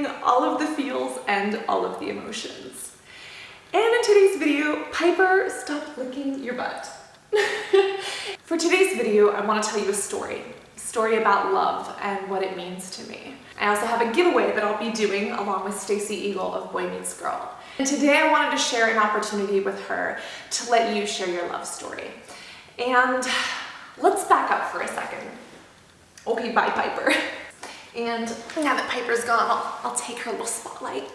feeling all of the feels and all of the emotions. And in today's video, Piper, stop licking your butt. For today's video, I want to tell you a story about love and what it means to me. I also have a giveaway that I'll be doing along with Stacey Eagle of Boy Meets Girl. And today I wanted to share an opportunity with her to let you share your love story. And let's back up for a second. Okay, bye Piper. And now that Piper's gone, I'll take her little spotlight.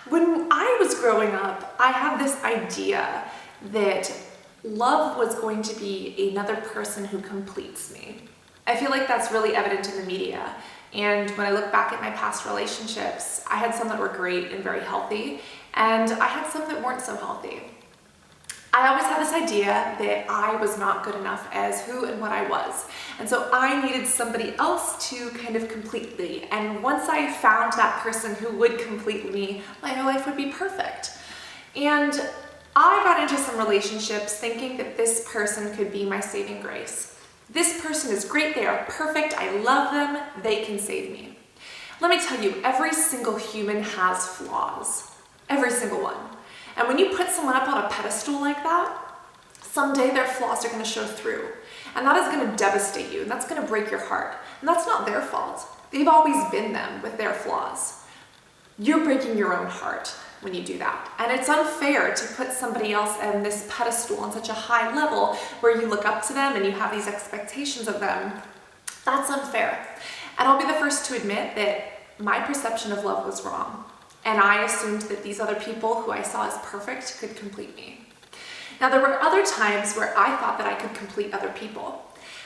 When I was growing up, I had this idea that love was going to be another person who completes me. I feel like that's really evident in the media. And when I look back at my past relationships, I had some that were great and very healthy, and I had some that weren't so healthy. I always had this idea that I was not good enough as who and what I was. And so I needed somebody else to kind of complete me. And once I found that person who would complete me, my life would be perfect. And I got into some relationships thinking that this person could be my saving grace. This person is great, they are perfect, I love them, they can save me. Let me tell you, every single human has flaws. Every single one. And when you put someone up on a pedestal like that, someday their flaws are going to show through. And that is going to devastate you, and that's going to break your heart. And that's not their fault. They've always been them with their flaws. You're breaking your own heart when you do that. And it's unfair to put somebody else on this pedestal on such a high level where you look up to them and you have these expectations of them. That's unfair. And I'll be the first to admit that my perception of love was wrong. And I assumed that these other people who I saw as perfect could complete me. Now, there were other times where I thought that I could complete other people.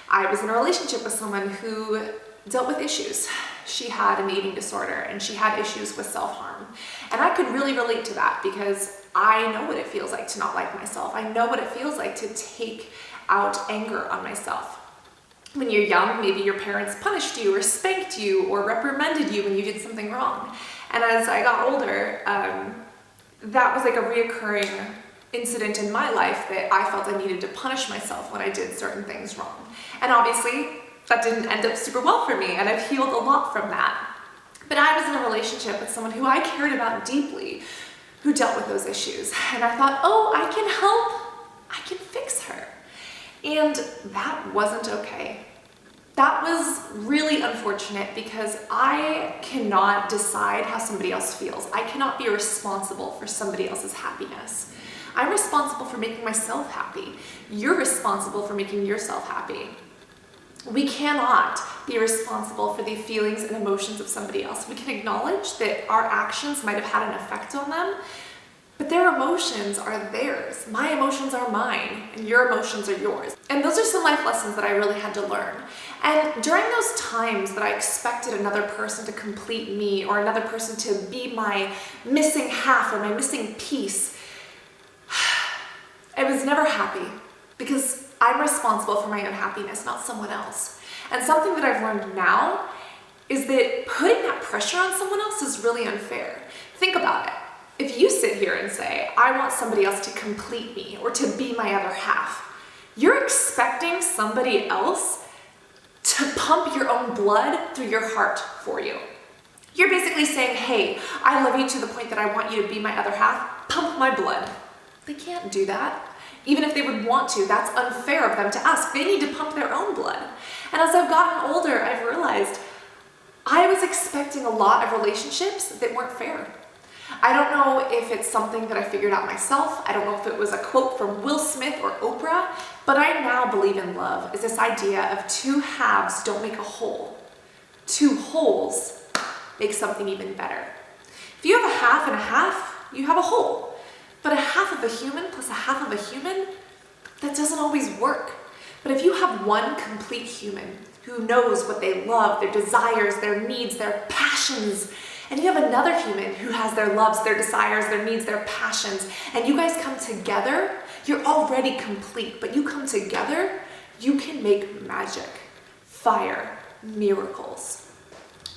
I was in a relationship with someone who dealt with issues. She had an eating disorder and she had issues with self-harm. And I could really relate to that because I know what it feels like to not like myself. I know what it feels like to take out anger on myself. When you're young, maybe your parents punished you or spanked you or reprimanded you when you did something wrong. And as I got older, that was like a reoccurring incident in my life that I felt I needed to punish myself when I did certain things wrong. And obviously, that didn't end up super well for me, and I've healed a lot from that. But I was in a relationship with someone who I cared about deeply, who dealt with those issues. And I thought, oh, I can help, I can fix her. And that wasn't okay. That was really unfortunate because I cannot decide how somebody else feels. I cannot be responsible for somebody else's happiness. I'm responsible for making myself happy. You're responsible for making yourself happy. We cannot be responsible for the feelings and emotions of somebody else. We can acknowledge that our actions might have had an effect on them, but their emotions are theirs. My emotions are mine, and your emotions are yours. And those are some life lessons that I really had to learn. And during those times that I expected another person to complete me or another person to be my missing half or my missing piece, I was never happy because I'm responsible for my own happiness, not someone else. And something that I've learned now is that putting that pressure on someone else is really unfair. Think about it. If you sit here and say, I want somebody else to complete me or to be my other half, you're expecting somebody else to pump your own blood through your heart for you. You're basically saying, hey, I love you to the point that I want you to be my other half, pump my blood. They can't do that. Even if they would want to, that's unfair of them to ask. They need to pump their own blood. And as I've gotten older, I've realized I was expecting a lot of relationships that weren't fair. I don't know if it's something that I figured out myself. I don't know if it was a quote from Will Smith or Oprah, but I now believe in love is this idea of two halves don't make a whole. Two wholes make something even better. If you have a half and a half, you have a whole. But a half of a human plus a half of a human, that doesn't always work. But if you have one complete human who knows what they love, their desires, their needs, their passions, and you have another human who has their loves, their desires, their needs, their passions, and you guys come together, you're already complete, but you come together, you can make magic, fire, miracles.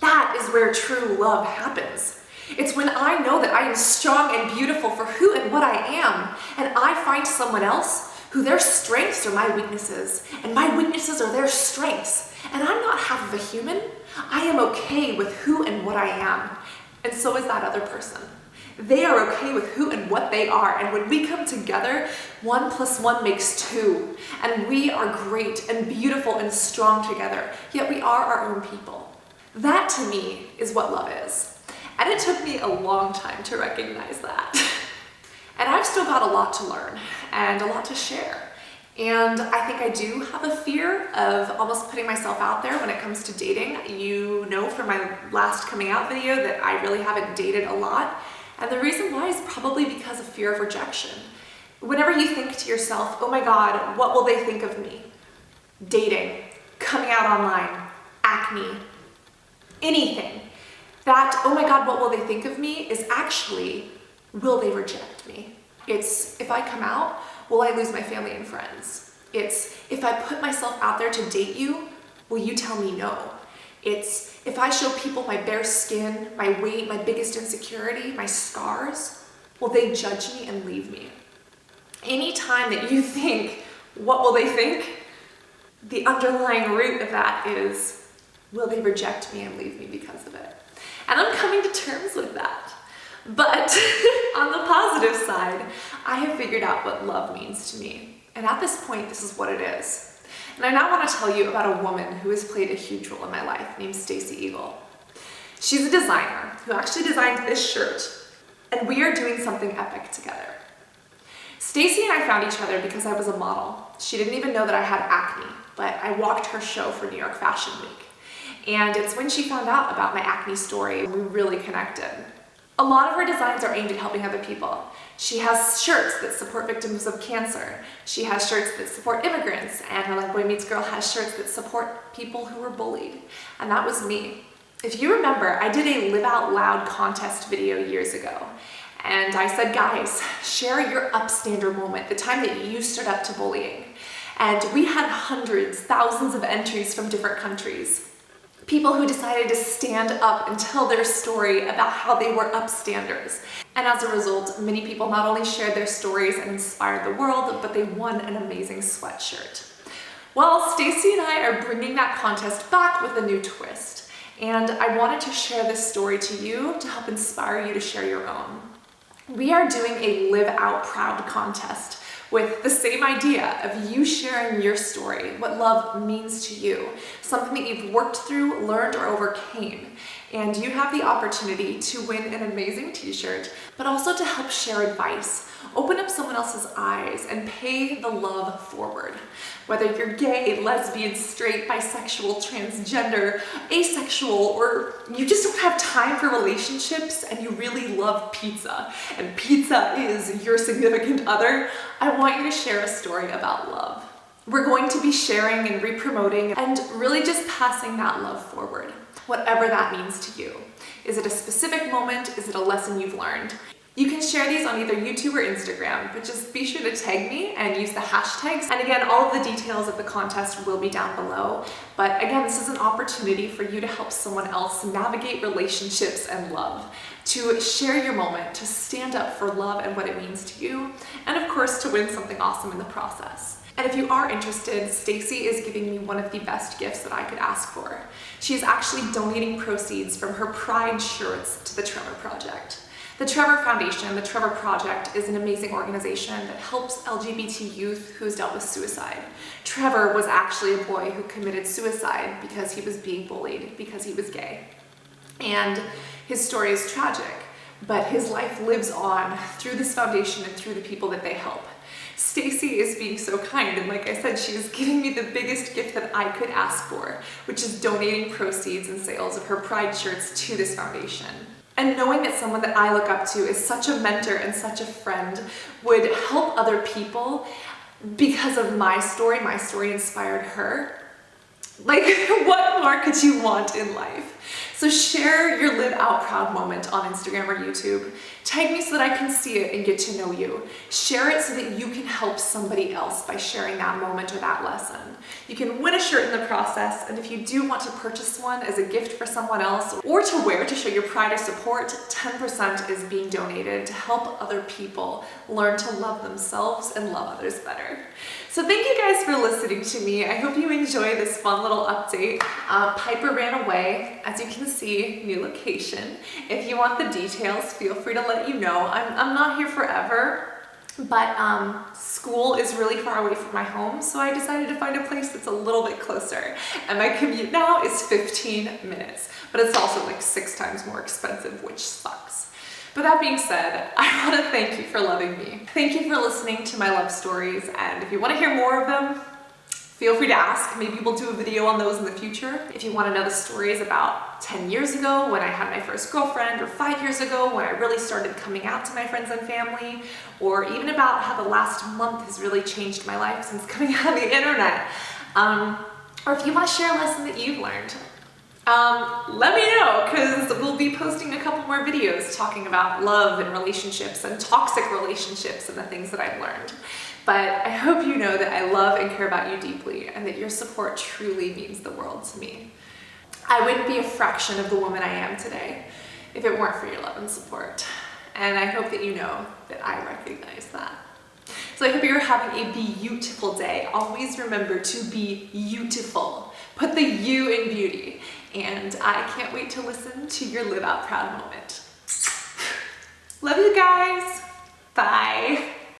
That is where true love happens. It's when I know that I am strong and beautiful for who and what I am, and I find someone else who their strengths are my weaknesses, and my weaknesses are their strengths, and I'm not half of a human. I am okay with who and what I am. And so is that other person. They are okay with who and what they are. And when we come together, 1 + 1 makes 2. And we are great and beautiful and strong together. Yet we are our own people. That to me is what love is. And it took me a long time to recognize that. And I've still got a lot to learn and a lot to share. And I think I do have a fear of almost putting myself out there when it comes to dating. You know from my last coming out video that I really haven't dated a lot. And the reason why is probably because of fear of rejection. Whenever you think to yourself, oh my God, what will they think of me? Dating, coming out online, acne, anything. That, oh my God, what will they think of me is actually, will they reject me? It's, if I come out, will I lose my family and friends? It's, if I put myself out there to date you, will you tell me no? It's, if I show people my bare skin, my weight, my biggest insecurity, my scars, will they judge me and leave me? Anytime that you think, what will they think? The underlying root of that is, will they reject me and leave me because of it? And I'm coming to terms with that. But on the positive side, I have figured out what love means to me. And at this point, this is what it is. And I now want to tell you about a woman who has played a huge role in my life named Stacey Eagle. She's a designer who actually designed this shirt, and we are doing something epic together. Stacey and I found each other because I was a model. She didn't even know that I had acne, but I walked her show for New York Fashion Week. And it's when she found out about my acne story, we really connected. A lot of her designs are aimed at helping other people. She has shirts that support victims of cancer. She has shirts that support immigrants, and her Like Boy Meets Girl has shirts that support people who were bullied. And that was me. If you remember, I did a Live Out Loud contest video years ago. And I said, guys, share your upstander moment, the time that you stood up to bullying. And we had hundreds, thousands of entries from different countries. People who decided to stand up and tell their story about how they were upstanders. And as a result, many people not only shared their stories and inspired the world, but they won an amazing sweatshirt. Well, Stacey and I are bringing that contest back with a new twist. And I wanted to share this story to you to help inspire you to share your own. We are doing a Live Out Proud contest with the same idea of you sharing your story, what love means to you, something that you've worked through, learned, or overcame. And you have the opportunity to win an amazing t-shirt, but also to help share advice, open up someone else's eyes, and pay the love forward. Whether you're gay, lesbian, straight, bisexual, transgender, asexual, or you just don't have time for relationships and you really love pizza, and pizza is your significant other, I want you to share a story about love. We're going to be sharing and re-promoting and really just passing that love forward, whatever that means to you. Is it a specific moment? Is it a lesson you've learned? You can share these on either YouTube or Instagram, but just be sure to tag me and use the hashtags. And again, all of the details of the contest will be down below. But again, this is an opportunity for you to help someone else navigate relationships and love, to share your moment, to stand up for love and what it means to you, and of course, to win something awesome in the process. And if you are interested, Stacey is giving me one of the best gifts that I could ask for. She is actually donating proceeds from her Pride shirts to the Trevor Project. The Trevor Foundation, the Trevor Project, is an amazing organization that helps LGBT youth who's dealt with suicide. Trevor was actually a boy who committed suicide because he was being bullied because he was gay. And his story is tragic, but his life lives on through this foundation and through the people that they help. Stacey is being so kind, and like I said, she is giving me the biggest gift that I could ask for, which is donating proceeds and sales of her Pride shirts to this foundation. And knowing that someone that I look up to is such a mentor and such a friend would help other people because of my story inspired her. Like, what more could you want in life? So share your live out proud moment on Instagram or YouTube. Tag me so that I can see it and get to know you. Share it so that you can help somebody else by sharing that moment or that lesson. You can win a shirt in the process, and if you do want to purchase one as a gift for someone else or to wear to show your pride or support, 10% is being donated to help other people learn to love themselves and love others better. So thank you guys for listening to me. I hope you enjoy this fun little update. Piper ran away. As you can see, new location. If you want the details, feel free to let you know. I'm not here forever, but school is really far away from my home, so I decided to find a place that's a little bit closer. And my commute now is 15 minutes, but it's also like 6 times more expensive, which sucks. But that being said, I want to thank you for loving me. Thank you for listening to my love stories, and if you want to hear more of them, feel free to ask. Maybe we'll do a video on those in the future. If you want to know the stories about 10 years ago when I had my first girlfriend, or 5 years ago when I really started coming out to my friends and family, or even about how the last month has really changed my life since coming out on the internet, or if you want to share a lesson that you've learned, let me know, because we'll be posting a couple more videos talking about love and relationships and toxic relationships and the things that I've learned. But I hope you know that I love and care about you deeply, and that your support truly means the world to me. I wouldn't be a fraction of the woman I am today if it weren't for your love and support. And I hope that you know that I recognize that. So I hope you're having a beautiful day. Always remember to be beautiful. Put the you in beauty. And I can't wait to listen to your live out proud moment. Love you guys. Bye.